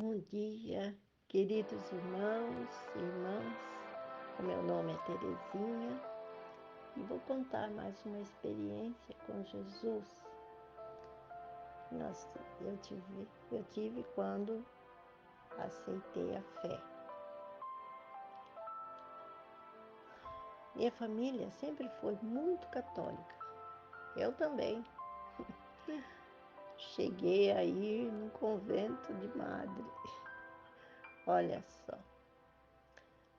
Bom dia, queridos irmãos e irmãs. O meu nome é Terezinha e vou contar mais uma experiência com Jesus. Nossa, eu tive quando aceitei a fé. Minha família sempre foi muito católica. Eu também. Cheguei a ir no convento de madre. Olha só.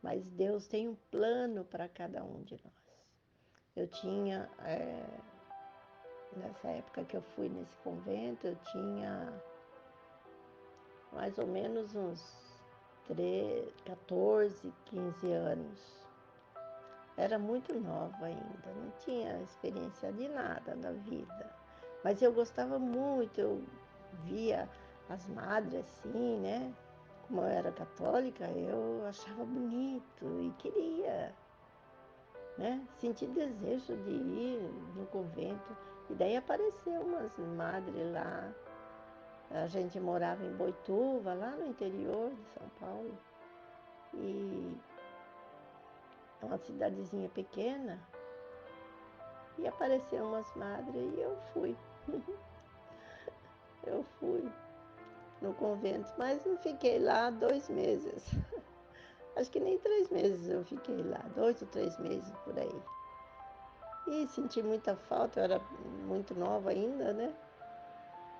Mas Deus tem um plano para cada um de nós. Eu tinha, nessa época que eu fui nesse convento, eu tinha mais ou menos uns 14, 15 anos. Era muito nova ainda, não tinha experiência de nada na vida. Mas eu gostava muito, eu via as madres assim, né? Como eu era católica, eu achava bonito e queria, né? Senti desejo de ir no convento. E daí apareceu umas madres lá. A gente morava em Boituva, lá no interior de São Paulo. E é uma cidadezinha pequena. E apareceu umas madres e eu fui. Eu fui no convento, mas não fiquei lá 2 meses. Acho que nem 3 meses eu fiquei lá, 2 ou 3 meses por aí. E senti muita falta, eu era muito nova ainda, né?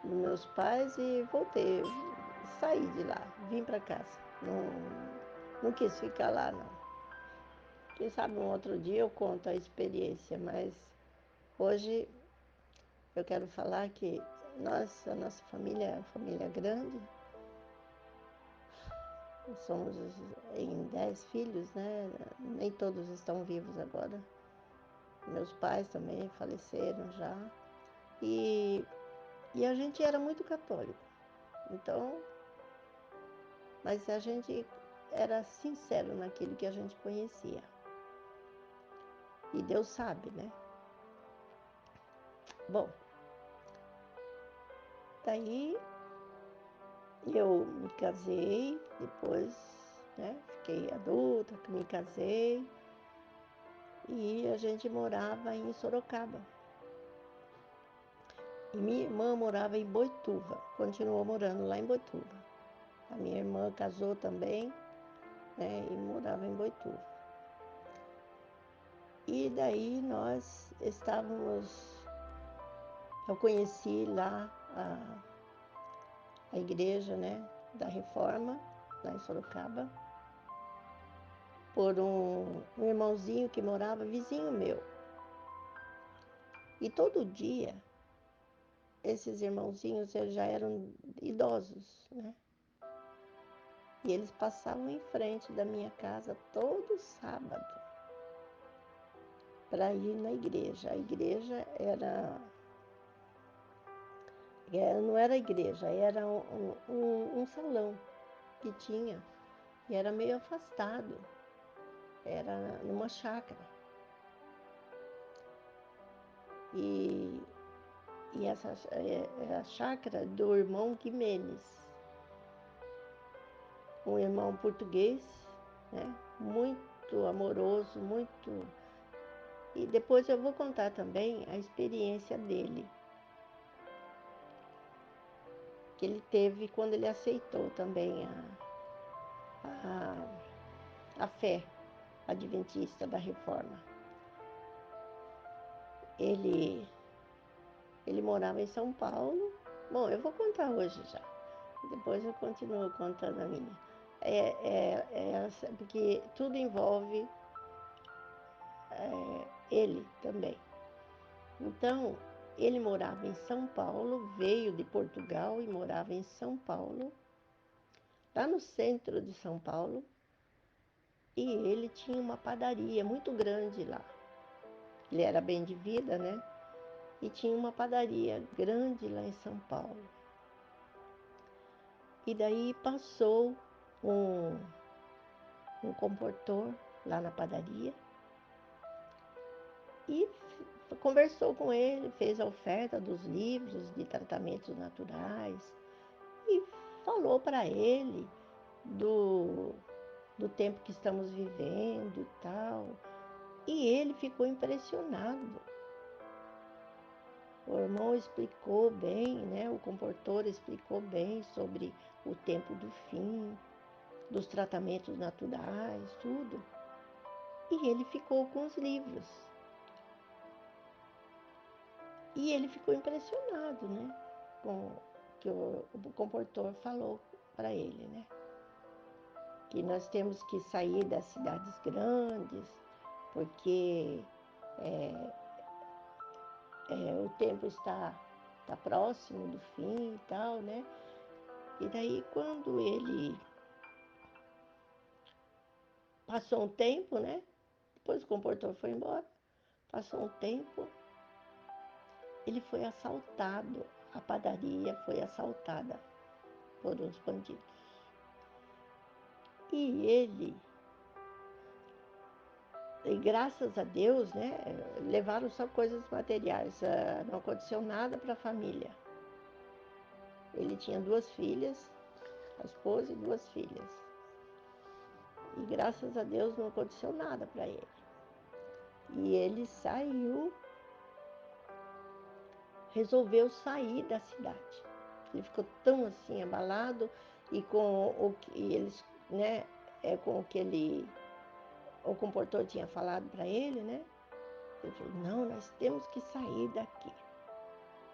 Dos meus pais e voltei, saí de lá, vim para casa. Não quis ficar lá, não. Quem sabe um outro dia eu conto a experiência, mas hoje eu quero falar que a nossa família é uma família grande. Somos em 10 filhos, né? Nem todos estão vivos agora. Meus pais também faleceram já. E, e a gente era muito católico. Então, mas a gente era sincero naquilo que a gente conhecia. E Deus sabe, né? Bom, daí eu me casei, depois, né? Fiquei adulta, me casei e a gente morava em Sorocaba. E minha irmã morava em Boituva, continuou morando lá em Boituva. A minha irmã casou também, né? E morava em Boituva. E daí eu conheci lá a igreja, né, da Reforma, lá em Sorocaba, por um irmãozinho que morava vizinho meu. E todo dia, esses irmãozinhos eles já eram idosos, né? E eles passavam em frente da minha casa todo sábado para ir na igreja. A igreja não era igreja, era um salão que tinha e era meio afastado, era numa chácara. E, e essa é a chácara do irmão Quimenes, um irmão português, né? Muito amoroso, muito. E depois eu vou contar também a experiência dele, que ele teve quando ele aceitou também a fé adventista da Reforma. Ele, ele morava em São Paulo. Bom, eu vou contar hoje já. Depois eu continuo contando a minha. Porque tudo envolve ele também. Então, ele morava em São Paulo, veio de Portugal e morava em São Paulo, lá no centro de São Paulo, e ele tinha uma padaria muito grande lá. Ele era bem de vida, né? E tinha uma padaria grande lá em São Paulo. E daí passou um, um comportor lá na padaria e conversou com ele, fez a oferta dos livros de tratamentos naturais e falou para ele do, do tempo que estamos vivendo e tal. E ele ficou impressionado. O irmão explicou bem, né? O comportor explicou bem sobre o tempo do fim, dos tratamentos naturais, tudo. E ele ficou com os livros. E ele ficou impressionado, né? Com o que o comportor falou para ele, né? Que nós temos que sair das cidades grandes, porque é, o tempo está próximo do fim e tal, né? E daí quando ele passou um tempo, né? Depois o comportor foi embora, passou um tempo, ele foi assaltado. A padaria foi assaltada por uns bandidos. E graças a Deus, né, levaram só coisas materiais, não aconteceu nada para a família. Ele tinha 2 filhas, a esposa e 2 filhas. E graças a Deus não aconteceu nada para ele. E ele saiu, resolveu sair da cidade. Ele ficou tão assim abalado e com o que eles, né, com o que o comportor tinha falado para ele, né? Ele falou: "Não, nós temos que sair daqui.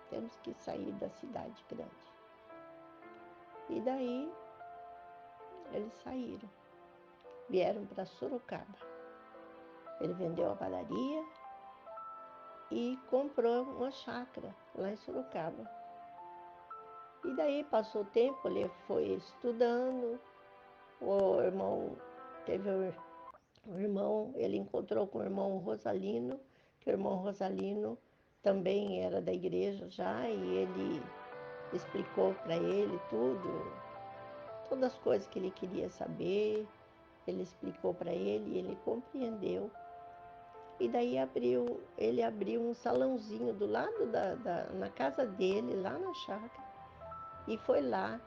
Temos que sair da cidade grande." E daí eles saíram, vieram para Sorocaba. Ele vendeu a padaria e comprou uma chácara lá em Sorocaba. E daí passou o tempo, ele foi estudando, o irmão teve o irmão, ele encontrou com o irmão Rosalino, que o irmão Rosalino também era da igreja já, e ele explicou para ele tudo, todas as coisas que ele queria saber, ele explicou para ele e ele compreendeu. E daí ele abriu um salãozinho do lado na casa dele, lá na chácara, e foi lá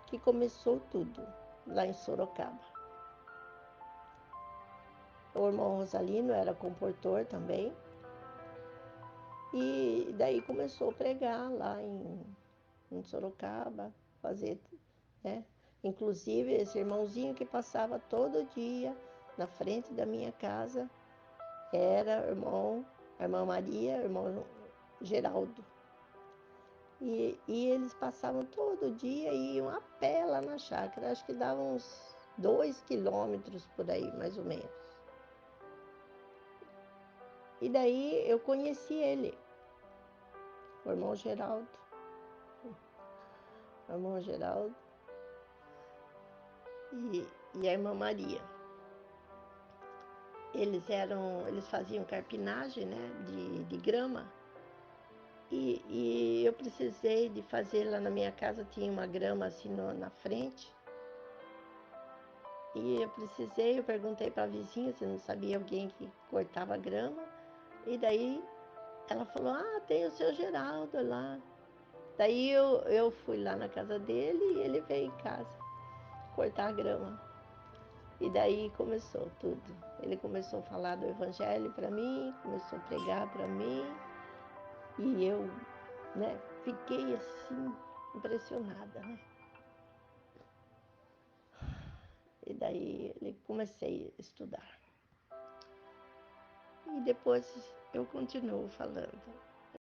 que começou tudo, lá em Sorocaba. O irmão Rosalino era comportor também, e daí começou a pregar lá em Sorocaba, fazer, né? Inclusive, esse irmãozinho que passava todo dia na frente da minha casa era a irmã Maria, o irmão Geraldo. E eles passavam todo dia e iam a pé lá na chácara. Acho que dava uns 2 quilômetros por aí, mais ou menos. E daí eu conheci ele, o irmão Geraldo. O irmão Geraldo e a irmã Maria. Eles faziam carpinagem, né, de grama. E eu precisei de fazer lá na minha casa, tinha uma grama assim na frente. E eu perguntei para a vizinha se não sabia alguém que cortava grama. E daí ela falou: "Ah, tem o seu Geraldo lá." Daí eu fui lá na casa dele e ele veio em casa cortar a grama. E daí começou tudo. Ele começou a falar do evangelho para mim, começou a pregar para mim. E eu, né, fiquei assim, impressionada, né? E daí ele comecei a estudar. E depois eu continuo falando.